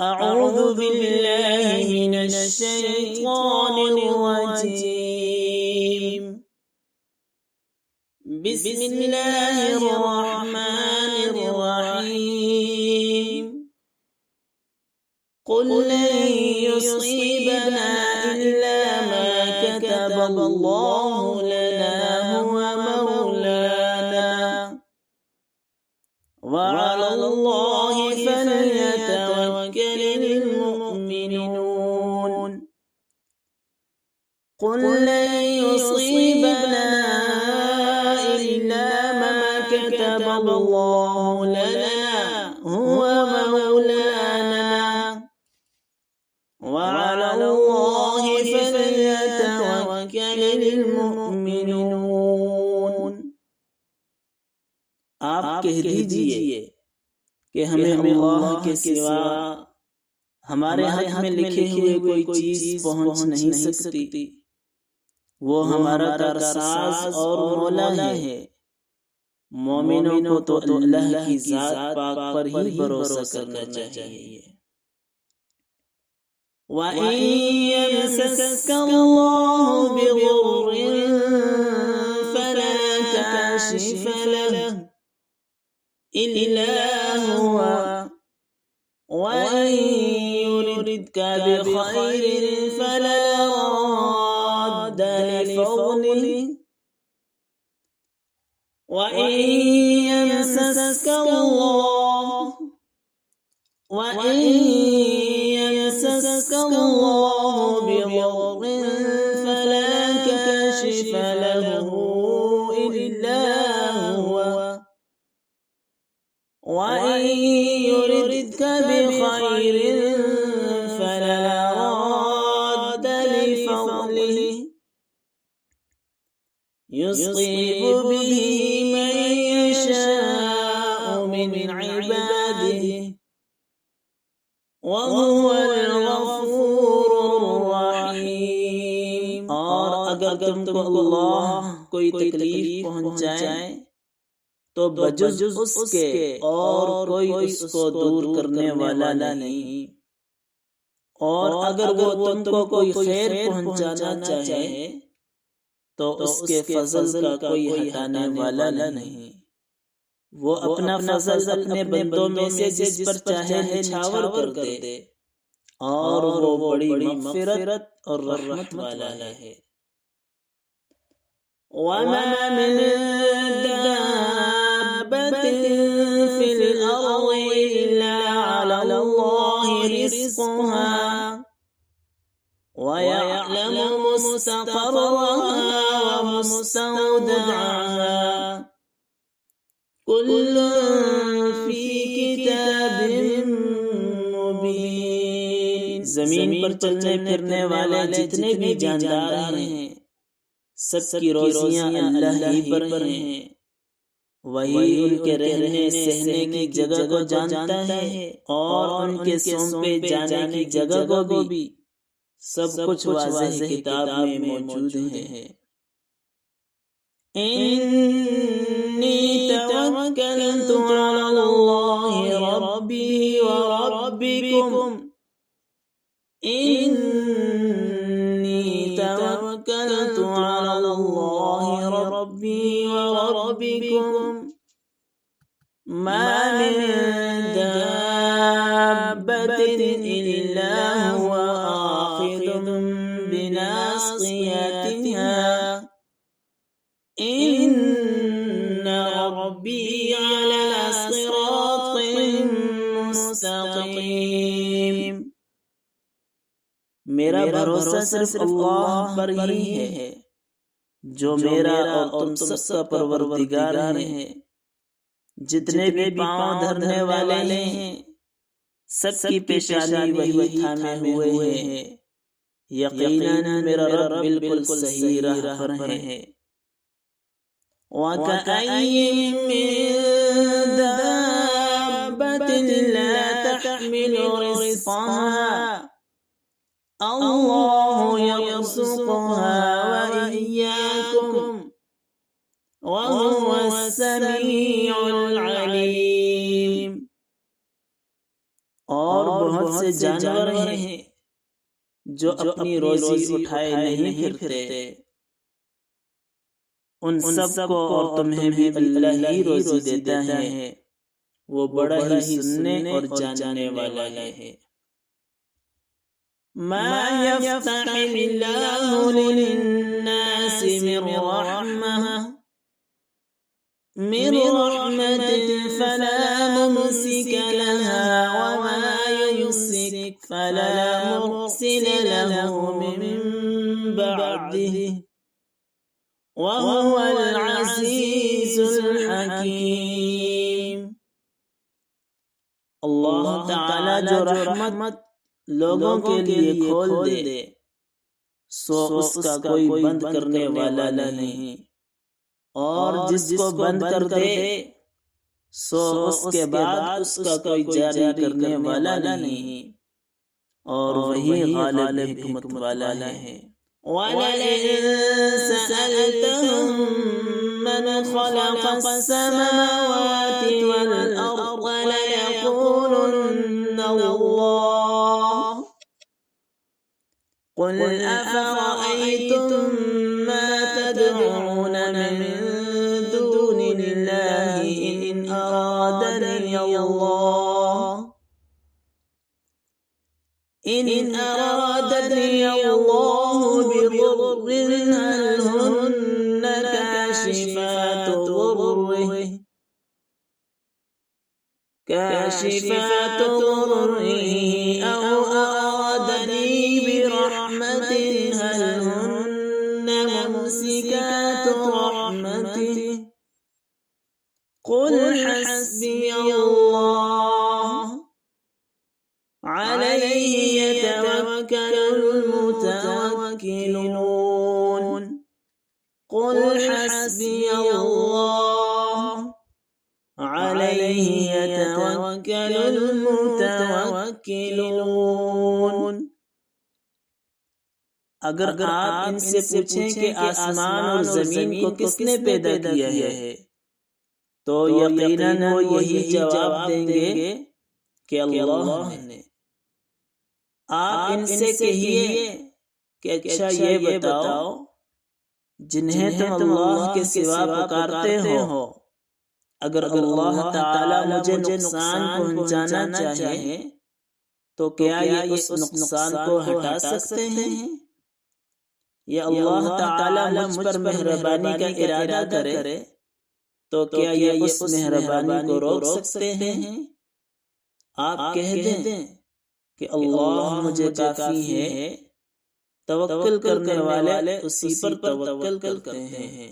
أعوذ بالله من الشيطان الرجيم. بسم الله الرحمن الرحيم. قل لن يصيبنا إلا ما كتب الله لنا هو مولانا وعلى الله فليتوكل المؤمنون. قل لن يصيبنا إلا ما كتب الله لنا هو مولانا وعلى الله فليتوكل المؤمنون. آپ کہہ دیجئے کہ ہمیں اللہ کے سوا ہمارے حق میں لکھے ہوئے کوئی چیز پہنچ نہیں سکتی. وہ ہمارا کارساز اور مولا ہے. مومنوں کو تو اللہ کی ذات پاک پر ہی بھروسہ کرنا چاہیے. وَإِن يَمْسَسْكَ اللَّهُ بِضُرٍّ فَلَا كَاشِفَ لَهُ إِلَّا هُوَ وَإِن يُرِدْكَ بِخَيْرٍ فَلَا رَادَّ لِفَضْلِهِ وَإِن يَمْسَسْكَ اللَّهُ بِضُرٍّ فَلَا كَاشِفَ لَهُ إِلَّا هُوَ وَإِن يُرِدْكَ بِخَيْرٍ فَلَا رَادَّ لِفَضْلِهِ يُصِيبُ بِهِ مَن يَشَاءُ مِنْ عِبَادِهِ وَهُوَ الْغَفُورُ الرَّحِيمُ. اور اگر تم کو اللہ کوئی تکلیف پہنچائے تو بجز اس کے اور کوئی اس کو دور کرنے والا نہیں. اور اگر وہ تم کو کوئی خیر پہنچانا چاہے تو اس کے فضل کا کوئی ہٹانے والا نہیں. وہ اپنا فضل اپنے بندوں میں سے جس پر چاہے نچھاور کر دے اور وہ بڑی مغفرت اور رحمت والا ہے. وَمَا مِن دَابَّةٍ فِي الْأَرْضِ إِلَّا عَلَى اللَّهِ رِزْقُهَا وَيَعْلَمُ مُسْتَقَرَّهَا وَمُسْتَوْدَعَهَا كُلٌّ فِي كِتَابٍ مُبِينٍ. زمین پر چلنے پھرنے والے جتنے بھی جاندار ہیں سب کی روزیاں اللہ ہی پر ہیں. وہی ان کے رہنے سہنے کی جگہ کو جانتا ہے اور ان کے سونپے جانے کی جگہ کو بھی. سب کچھ واضح کتاب میں موجود ہے. انی توکلت علی اللہ ربی وربکم انی توکلت علی اللہ ربی وربکم ما من دابۃ الا هو آخذ بناصیتها ان ربی علی صراط مستقیم. میرا بھروسہ صرف اللہ پر ہی ہے جو میرا اور تم سب کا پروردگار ہے. جتنے بھی پاؤں دھرنے والے ہیں سب کی پیشانی وہی تھامے ہوئے ہیں. یقیناً میرا رب بالکل صحیح راہ پر ہے. وَكَأَيٍّ مِّن دَابَّةٍ لَّا تَحْمِلُ رِزْقَهَا اللَّهُ يَرْزُقُهَا وَإِيَّاكُمْ وَهُوَ السَّمِيعُ الْعَلِيمُ. اور بہت سے جانور ہیں جو اپنی روزی اٹھائے نہیں پھرتے، ان سب کو اور تمہیں بھی اللہ ہی روزی دیتا ہے، وہ بڑا ہی سننے اور جاننے والا ہے۔ ما يفتح الله للناس من رحمة فلا ممسك لها وما يمسك فلا مرسل له من بعده وهو العزيز الحكيم۔ اللہ تعالی جو رحمت لوگوں کے لیے کھول دے سو اس کا کوئی بند کرنے والا نہیں، اور جس کو بند کر دے سو اس کے بعد اس کا کوئی جاری کرنے والا نہیں، اور وہی غالب حکمت والا ہے۔ وَلَئِن سَأَلْتَهُم مَّنْ خَلَقَ السَّمَاوَاتِ وَالْأَرْضَ لَيَقُولُنَّ اللَّهُ قُلْ أَفَرَأَيْتُم مَّا تَدْعُونَ مِن دُونِ اللَّهِ إِنْ أَرَادَنِيَ اللَّهُ بِضُرٍّ هَلْ هُنَّ كَاشِفَاتُ ضُرِّهِ أَوْ أَرَادَنِي بِرَحْمَةٍ هَلْ هُنَّ مُمْسِكَاتُ رَحْمَتِهِ قُلْ حَسْبِيَ اللَّهُ عَلَيْهِ يَتَوَكَّلُ الْمُتَوَكِّلُونَ۔ قُلْ حَسْبِيَ اللَّهُ عَلَيْهِ يَتَوَكَّلُ الْمُتَوَكِّلُونَ۔ اگر آپ ان سے پوچھیں کہ آسمان اور زمین کو کس نے پیدا کیا ہے تو یقیناً وہ یہی جواب دیں گے کہ اللہ نے۔ آپ ان سے کہیے کہ اچھا یہ بتاؤ، جنہیں تم اللہ کے سوا پکارتے ہو، اگر اللہ تعالی مجھے نقصان پہنچانا چاہے تو کیا یہ اس نقصان کو ہٹا سکتے ہیں؟ یا اللہ تعالی مجھ پر مہربانی کا ارادہ کرے تو کیا یہ اس مہربانی کو روک سکتے ہیں؟ آپ کہہ دیں کہ اللہ مجھے کافی ہے، توکل کرنے والے اسی پر توکل کرتے ہیں۔